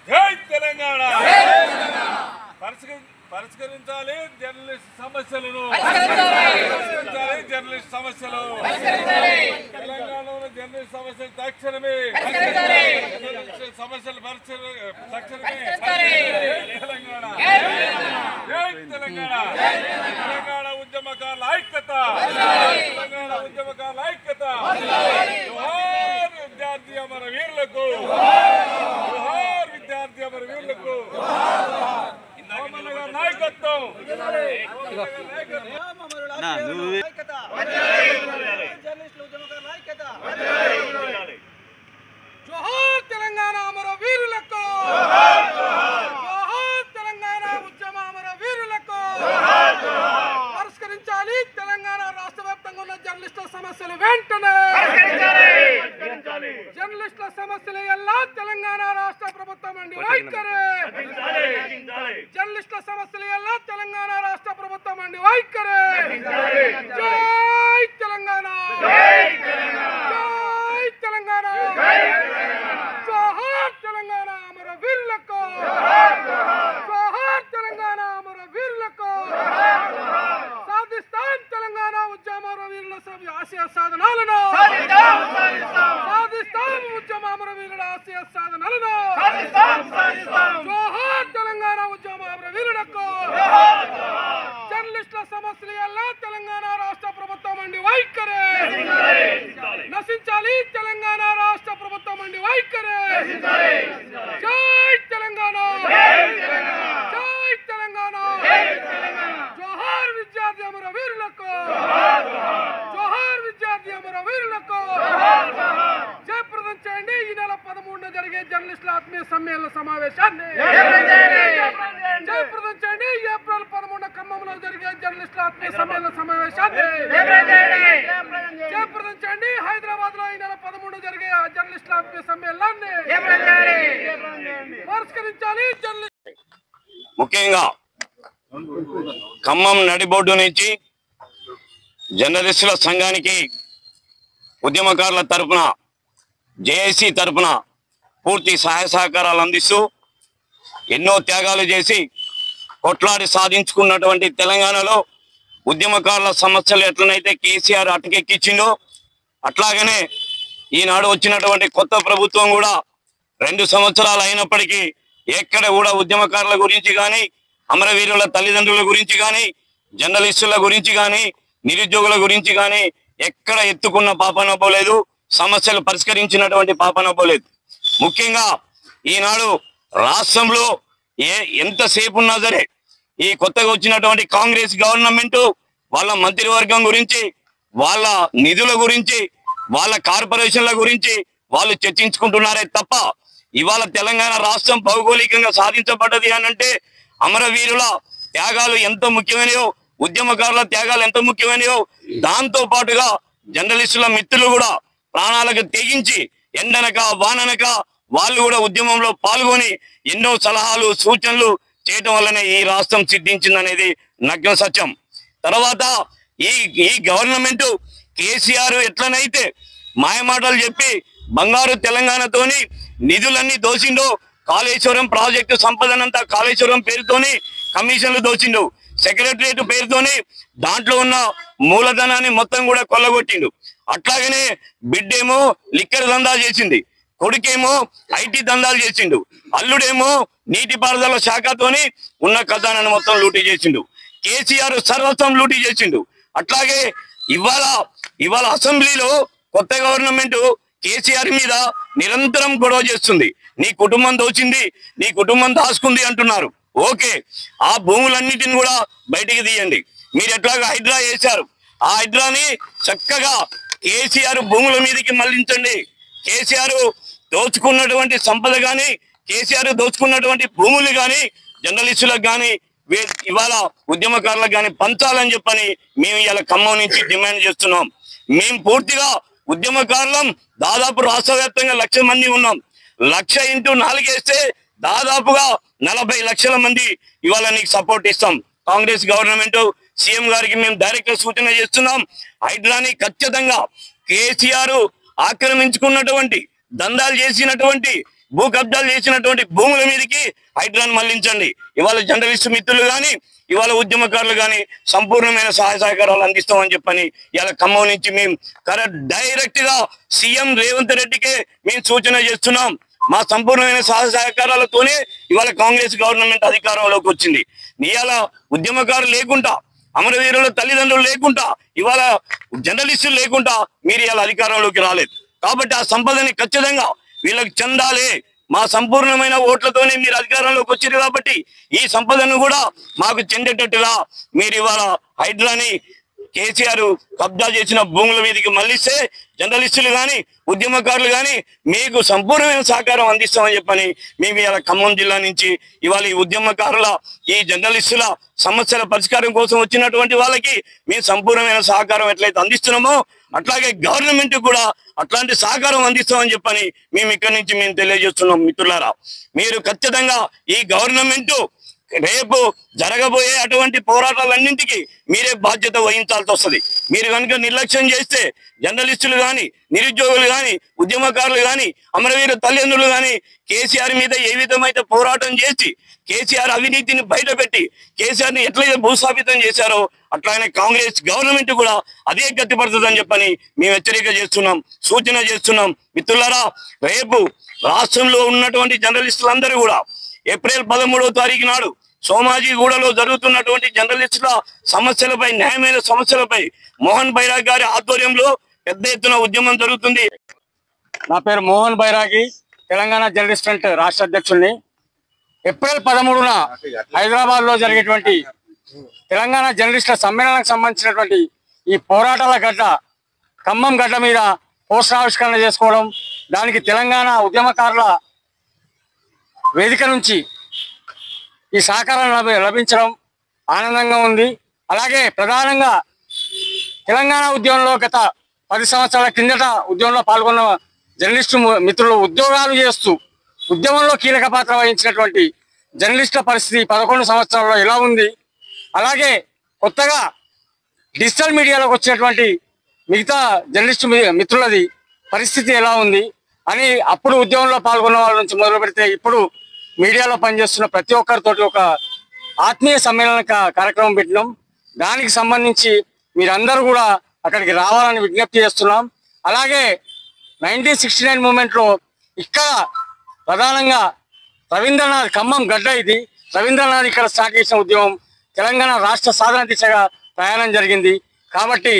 జై తెలంగాణ పరిష్కరించాలి జర్నలిస్ట్ సమస్యలను జర్నలిస్ట్ సమస్యలు తెలంగాణలో జర్నలిస్ట్ సమస్యలు తక్షణమే సమస్యలు తక్షణమే తెలంగాణ జై తెలంగాణ తెలంగాణ ఉద్యమకారుల ఐక్యత తెలంగాణ ఉద్యమకారుల ఐక్యత జోహార్ విద్యార్థి అమర వీరులకు జోహార్ విద్యార్థి అమర వీరులకు నాయకత్వం జోహార్ తెలంగాణ అమర వీరులకు జోహార్ తెలంగాణ ఉద్యమ అమర వీరులకు పరిష్కరించాలి తెలంగాణ రాష్ట్ర వ్యాప్తంగా ఉన్న జర్నలిస్టుల సమస్యలు వెంటనే జర్నలిస్టుల సమస్యలు ఎలా తెలంగాణ రాష్ట్ర ప్రభుత్వం అండి వైఖరి జర్నలిస్టుల సమస్యలు ఎలా తెలంగాణ రాష్ట్ర ప్రభుత్వం అండి వైఖరి జై తెలంగాణ జై తెలంగాణ జోహార్ తెలంగాణ అమర వీరులకు జోహార్ తెలంగాణ అమర వీరులకు సాధిస్తాం తెలంగాణ ఉద్యమ అమర వీరుల ఆశయ సాధనాలను సాధిస్తాం ఉద్యమ అమర వీరుల ఆశయ సాధనాలను జోహార్ తెలంగాణ ఉద్యమ అమర వీరులకు జర్నలిస్టుల సమస్యలు ఎలా తెలంగాణ రాష్ట్ర ప్రభుత్వం అండి వైఖరి నశించాలి తెలంగాణ రాష్ట్ర ప్రభుత్వం అండి వైఖరి జై తెలంగాణ జై తెలంగాణ జోహార్ విద్యార్థి అమర వీరులకు జోహార్ విద్యార్థి అమర వీరులకు జయప్రదం చేయండి ఈ నెల 13న జరిగే జర్నలిస్టుల ఆత్మీయ సమ్మేళన సమావేశాన్ని జయప్రదం చేయండి ఏప్రిల్ 13న ఖమ్మంలో జరిగే జర్నలిస్టుల ఆత్మీయ సమ్మేళన సమావేశాన్ని జయప్రదం చేయండి హైదరాబాద్ లో ఈ నెల 13న జరిగే జర్నలిస్టుల ఆత్మీయ సమ్మేళనాన్ని పరిష్కరించాలి. ముఖ్యంగా ఖమ్మం నడిబొడ్డు నుంచి జర్నలిస్టుల సంఘానికి ఉద్యమకారుల తరపున జేఏసీ తరపున పూర్తి సహాయ సహకారాలు అందిస్తూ ఎన్నో త్యాగాలు చేసి కొట్లాడి సాధించుకున్నటువంటి తెలంగాణలో ఉద్యమకారుల సమస్యలు ఎట్లనైతే కేసీఆర్ అటకెక్కించిండో అట్లాగనే ఈనాడు వచ్చినటువంటి కొత్త ప్రభుత్వం కూడా 2 సంవత్సరాలు అయినప్పటికీ ఎక్కడ కూడా ఉద్యమకారుల గురించి కానీ అమరవీరుల తల్లిదండ్రుల గురించి కానీ జర్నలిస్టుల గురించి కానీ నిరుద్యోగుల గురించి కానీ ఎక్కడ ఎత్తుకున్న పాపన పోలేదు, సమస్యలు పరిష్కరించినటువంటి పాపన పోలేదు. ముఖ్యంగా ఈనాడు రాష్ట్రంలో ఎంతసేపు ఉన్నా సరే ఈ కొత్తగా వచ్చినటువంటి కాంగ్రెస్ గవర్నమెంట్ వాళ్ళ మంత్రివర్గం గురించి, వాళ్ళ నిధుల గురించి, వాళ్ళ కార్పొరేషన్ల గురించి వాళ్ళు చర్చించుకుంటున్నారే తప్ప ఇవాళ తెలంగాణ రాష్ట్రం భౌగోళికంగా సాధించబడ్డది అనంటే అమరవీరుల త్యాగాలు ఎంత ముఖ్యమైనయో, ఉద్యమకారుల త్యాగాలు ఎంత ముఖ్యమైనయో దాంతో పాటుగా జర్నలిస్టుల మిత్రులు కూడా ప్రాణాలకు తెగించి ఎండనక వాననక వాళ్ళు కూడా ఉద్యమంలో పాల్గొని ఎన్నో సలహాలు సూచనలు చేయటం వల్లనే ఈ రాష్ట్రం సిద్ధించిందనేది నగ్న సత్యం. తర్వాత ఈ గవర్నమెంట్ కేసీఆర్ ఎట్లనైతే మాయమాటలు చెప్పి బంగారు తెలంగాణతోని నిధులన్నీ దోచిండో, కాళేశ్వరం ప్రాజెక్టు సంపదనంతా కాళేశ్వరం పేరుతోని కమిషన్లు దోచిండు, సెక్రటరియట్ పేరుతోని దాంట్లో ఉన్న మూలధనాన్ని మొత్తం కూడా కొల్లగొట్టిండు. అట్లాగనే బిడ్డేమో లిక్కర్ దందా చేసింది, కొడుకేమో ఐటీ దందాలు చేసిండు, అల్లుడేమో నీటిపారుదల శాఖతోని ఉన్న ఖజానాన్ని మొత్తం లూటీ చేసిండు. కేసీఆర్ సర్వస్వం లూటీ చేసిండు. అట్లాగే ఇవాళ అసెంబ్లీలో కొత్త గవర్నమెంట్ కేసీఆర్ మీద నిరంతరం గొడవ చేస్తుంది. నీ కుటుంబం దోచింది, నీ కుటుంబం దాచుకుంది అంటున్నారు. ఓకే, ఆ భూములన్నిటిని కూడా బయటికి తీయండి. మీరు ఎట్లాగా హైడ్రా చేశారు, ఆ హైడ్రాని చక్కగా కేసీఆర్ భూముల మీదకి మళ్లించండి. కేసీఆర్ దోచుకున్నటువంటి సంపద కానీ, కేసీఆర్ దోచుకున్నటువంటి భూములు కానీ జర్నలిస్టులకు కానీ ఇవాళ ఉద్యమకారులకు కానీ పంచాలని చెప్పని మేము ఇలా ఖమ్మం నుంచి డిమాండ్ చేస్తున్నాం. మేము పూర్తిగా ఉద్యమకారులం దాదాపు రాష్ట్ర వ్యాప్తంగా 1,00,000 మంది ఉన్నాం. 1,00,000 × 4 వేస్తే దాదాపుగా 40 లక్షల మంది ఇవాళ నీకు సపోర్ట్ ఇస్తాం. కాంగ్రెస్ గవర్నమెంట్ సీఎం గారికి మేము డైరెక్ట్ సూచన చేస్తున్నాం. హైడ్రాని ఖచ్చితంగా కేసీఆర్ ఆక్రమించుకున్నటువంటి దందాలు చేసినటువంటి భూ కబ్జాలు చేసినటువంటి భూముల మీదకి హైడ్రాన్ మళ్లించండి. ఇవాళ జర్నలిస్టు మిత్రులు కానీ ఇవాళ ఉద్యమకారులు కానీ సంపూర్ణమైన సహాయ సహకారాలు అందిస్తామని చెప్పని ఇవాళ ఖమ్మం నుంచి మేము డైరెక్ట్ గా సీఎం రేవంత్ రెడ్డికే మేము సూచన చేస్తున్నాం. మా సంపూర్ణమైన సహాయ సహకారాలతోనే ఇవాళ కాంగ్రెస్ గవర్నమెంట్ అధికారంలోకి వచ్చింది. ఇవాళ ఉద్యమకారులు లేకుండా, అమరవీరుల తల్లిదండ్రులు లేకుండా, ఇవాళ జర్నలిస్టులు లేకుండా మీరు ఇవాళ అధికారంలోకి రాలేదు. కాబట్టి ఆ సంపదని ఖచ్చితంగా వీళ్ళకి చెందాలి. మా సంపూర్ణమైన ఓట్లతోనే మీరు అధికారంలోకి వచ్చారు కాబట్టి ఈ సంపదను కూడా మాకు చెందేటట్టుగా మీరు ఇవాళ హైడ్రాని కేసీఆర్ కబ్జా చేసిన భూముల మీదకి మళ్ళిస్తే జర్నలిస్టులు కానీ ఉద్యమకారులు కానీ మీకు సంపూర్ణమైన సహకారం అందిస్తామని చెప్పని మేము ఇవాళ ఖమ్మం జిల్లా నుంచి ఇవాళ ఈ ఉద్యమకారుల ఈ జర్నలిస్టుల సమస్యల పరిష్కారం కోసం వచ్చినటువంటి వాళ్ళకి మేము సంపూర్ణమైన సహకారం ఎట్లయితే అందిస్తున్నామో అట్లాగే గవర్నమెంట్ కూడా అట్లాంటి సహకారం అందిస్తామని చెప్పని మేము ఇక్కడి నుంచి మేము తెలియజేస్తున్నాం. మిత్రులారా, మీరు ఖచ్చితంగా ఈ గవర్నమెంట్ రేపు జరగబోయే అటువంటి పోరాటాలన్నింటికి మీరే బాధ్యత వహించాల్సి వస్తుంది. మీరు కనుక నిర్లక్ష్యం చేస్తే జర్నలిస్టులు కానీ, నిరుద్యోగులు కానీ, ఉద్యమకారులు కానీ, అమరవీర తల్లిదండ్రులు కానీ కేసీఆర్ మీద ఏ విధమైతే పోరాటం చేసి కేసీఆర్ అవినీతిని బయటపెట్టి కేసీఆర్ని ఎట్లయితే భూస్థాపితం చేశారో అట్లానే కాంగ్రెస్ గవర్నమెంట్ కూడా అదే గట్టిపడుతుందని చెప్పని మేము హెచ్చరిక చేస్తున్నాం, సూచన చేస్తున్నాం. మిత్రులారా, రేపు రాష్ట్రంలో ఉన్నటువంటి జర్నలిస్టులందరూ కూడా ఏప్రిల్ 13వ తారీఖు నాడు సోమాజిగూడలో జరుగుతున్నటువంటి జర్నలిస్టుల సమస్యలపై, న్యాయమైన సమస్యలపై మోహన్ బైరాగి గారి ఆధ్వర్యంలో పెద్ద ఎత్తున ఉద్యమం జరుగుతుంది. నా పేరు మోహన్ బైరాగి, తెలంగాణ జర్నలిస్ట్ ఫ్రంట్ రాష్ట్ర అధ్యక్షుడిని. ఏప్రిల్ 13న హైదరాబాద్ లో జరిగేటువంటి తెలంగాణ జర్నలిస్టుల సమ్మేళనానికి సంబంధించినటువంటి ఈ పోరాటాల గడ్డ ఖమ్మం గడ్డ మీద పోస్టర్ ఆవిష్కరణ చేసుకోవడం, దానికి తెలంగాణ ఉద్యమకారుల వేదిక నుంచి ఈ సహకారం లభించడం ఆనందంగా ఉంది. అలాగే ప్రధానంగా తెలంగాణ ఉద్యమంలో గత 10 సంవత్సరాల కిందట ఉద్యమంలో పాల్గొన్న జర్నలిస్టు మిత్రులు ఉద్యోగాలు చేస్తూ ఉద్యమంలో కీలక పాత్ర వహించినటువంటి జర్నలిస్టుల పరిస్థితి 11 సంవత్సరాల్లో ఎలా ఉంది, అలాగే కొత్తగా డిజిటల్ మీడియాలోకి వచ్చినటువంటి మిగతా జర్నలిస్టు మిత్రులది పరిస్థితి ఎలా ఉంది అని అప్పుడు ఉద్యమంలో పాల్గొన్న వాళ్ళ నుంచి మొదలు పెడితే ఇప్పుడు మీడియాలో పనిచేస్తున్న ప్రతి ఒక్కరితోటి ఒక ఆత్మీయ సమ్మేళన కార్యక్రమం పెట్టినాం. దానికి సంబంధించి మీరందరూ కూడా అక్కడికి రావాలని విజ్ఞప్తి చేస్తున్నాం. అలాగే 1969 మూమెంట్లో ఇక్కడ ప్రధానంగా రవీంద్రనాథ్ ఖమ్మం గడ్డ ఇది, రవీంద్రనాథ్ ఇక్కడ స్టార్ట్ చేసిన ఉద్యమం తెలంగాణ రాష్ట్ర సాధన దిశగా ప్రయాణం జరిగింది. కాబట్టి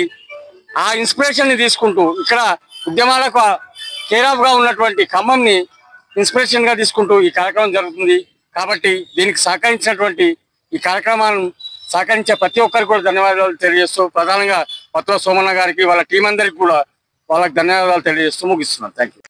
ఆ ఇన్స్పిరేషన్ని తీసుకుంటూ ఇక్కడ ఉద్యమాలకు కేరాఫ్గా ఉన్నటువంటి ఖమ్మంని ఇన్స్పిరేషన్గా తీసుకుంటూ ఈ కార్యక్రమం జరుగుతుంది. కాబట్టి దీనికి సహకరించినటువంటి ఈ కార్యక్రమాలను సహకరించే ప్రతి ఒక్కరికి కూడా ధన్యవాదాలు తెలియజేస్తూ, ప్రధానంగా పత్ర సోమన్న గారికి వాళ్ళ టీం అందరికి కూడా వాళ్ళకి ధన్యవాదాలు తెలియజేస్తూ ముగిస్తున్నాను. Thank you.